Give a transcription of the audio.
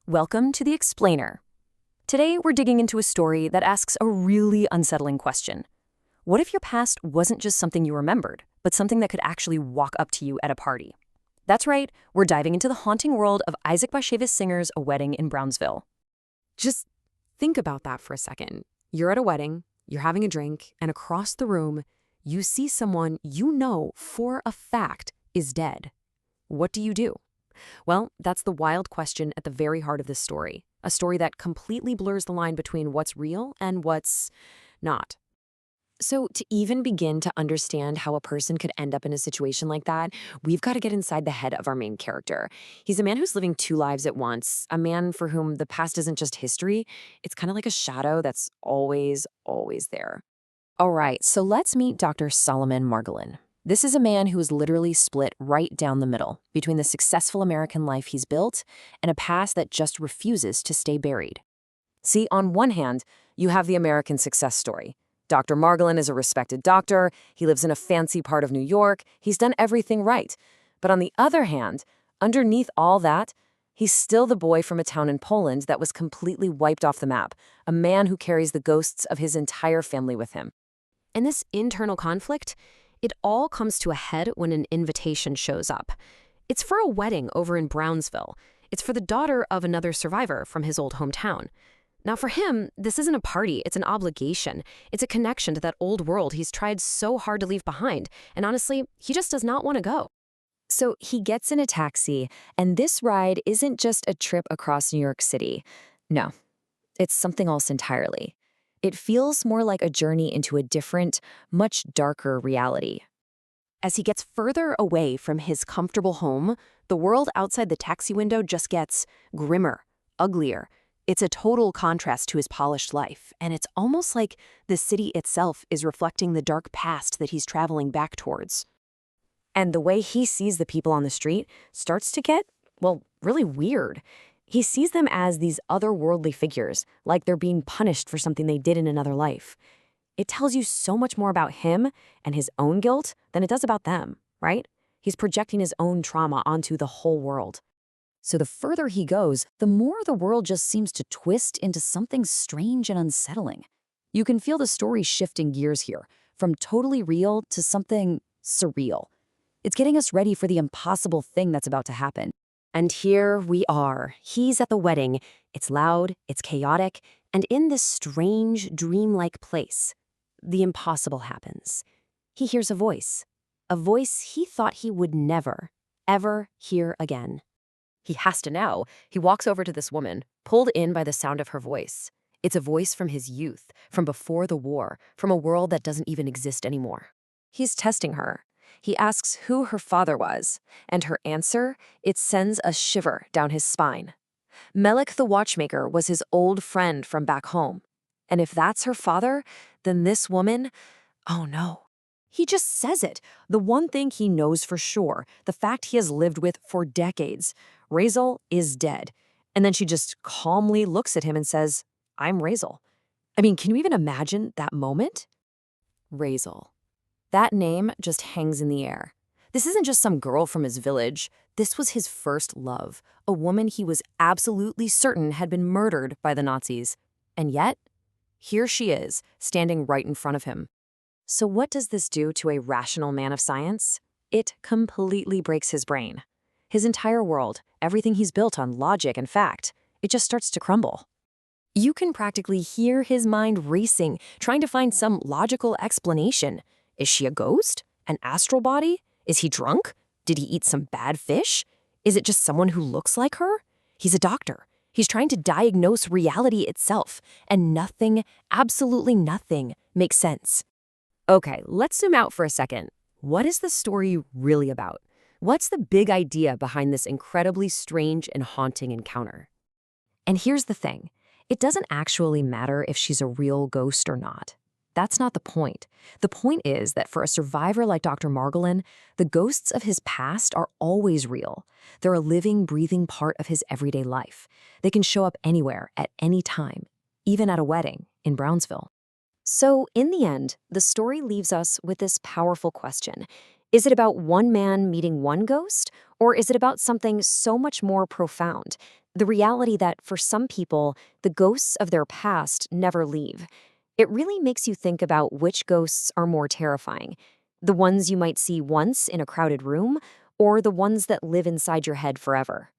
Welcome to The Explainer. Today, we're digging into a story that asks a really unsettling question. What if your past wasn't just something you remembered, but something that could actually walk up to you at a party? That's right, we're diving into the haunting world of Isaac Bashevis Singer's A Wedding in Brownsville. Just think about that for a second. You're at a wedding, you're having a drink, and across the room, you see someone you know for a fact is dead. What do you do? Well, that's the wild question at the very heart of this story, a story that completely blurs the line between what's real and what's not. So to even begin to understand how a person could end up in a situation like that, we've got to get inside the head of our main character. He's a man who's living two lives at once, a man for whom the past isn't just history, it's kind of like a shadow that's always there. All right, so let's meet Dr. Solomon Margolin. This is a man who is literally split right down the middle between the successful American life he's built and a past that just refuses to stay buried. See, on one hand, you have the American success story. Dr. Margolin is a respected doctor, he lives in a fancy part of New York, he's done everything right. But on the other hand, underneath all that, he's still the boy from a town in Poland that was completely wiped off the map, a man who carries the ghosts of his entire family with him. And this internal conflict, it all comes to a head when an invitation shows up. It's for a wedding over in Brownsville. It's for the daughter of another survivor from his old hometown. Now for him, this isn't a party, it's an obligation. It's a connection to that old world he's tried so hard to leave behind, and honestly, he just does not want to go. So he gets in a taxi, and this ride isn't just a trip across New York City. No, it's something else entirely. It feels more like a journey into a different, much darker reality. As he gets further away from his comfortable home, the world outside the taxi window just gets grimmer, uglier. It's a total contrast to his polished life, and it's almost like the city itself is reflecting the dark past that he's traveling back towards. And the way he sees the people on the street starts to get, well, really weird. He sees them as these otherworldly figures, like they're being punished for something they did in another life. It tells you so much more about him and his own guilt than it does about them, right? He's projecting his own trauma onto the whole world. So the further he goes, the more the world just seems to twist into something strange and unsettling. You can feel the story shifting gears here, from totally real to something surreal. It's getting us ready for the impossible thing that's about to happen. And here we are. He's at the wedding. It's loud, it's chaotic, and in this strange, dreamlike place, the impossible happens. He hears a voice he thought he would never, ever hear again. He has to now. He walks over to this woman, pulled in by the sound of her voice. It's a voice from his youth, from before the war, from a world that doesn't even exist anymore. He's testing her. He asks who her father was, and her answer, it sends a shiver down his spine. Melek the watchmaker was his old friend from back home. And if that's her father, then this woman, oh no. He just says it, the one thing he knows for sure, the fact he has lived with for decades. Razel is dead. And then she just calmly looks at him and says, I'm Razel. I mean, can you even imagine that moment? Razel. That name just hangs in the air. This isn't just some girl from his village. This was his first love, a woman he was absolutely certain had been murdered by the Nazis. And yet, here she is, standing right in front of him. So what does this do to a rational man of science? It completely breaks his brain. His entire world, everything he's built on logic and fact, it just starts to crumble. You can practically hear his mind racing, trying to find some logical explanation. Is she a ghost? An astral body? Is he drunk? Did he eat some bad fish? Is it just someone who looks like her? He's a doctor. He's trying to diagnose reality itself, and nothing, absolutely nothing, makes sense. Okay, let's zoom out for a second. What is the story really about? What's the big idea behind this incredibly strange and haunting encounter? And here's the thing. It doesn't actually matter if she's a real ghost or not. That's not the point. The point is that for a survivor like Dr. Margolin, the ghosts of his past are always real. They're a living, breathing part of his everyday life. They can show up anywhere, at any time, even at a wedding in Brownsville. So, in the end, the story leaves us with this powerful question. Is it about one man meeting one ghost, or is it about something so much more profound? The reality that for some people, the ghosts of their past never leave. It really makes you think about which ghosts are more terrifying. The ones you might see once in a crowded room, or the ones that live inside your head forever.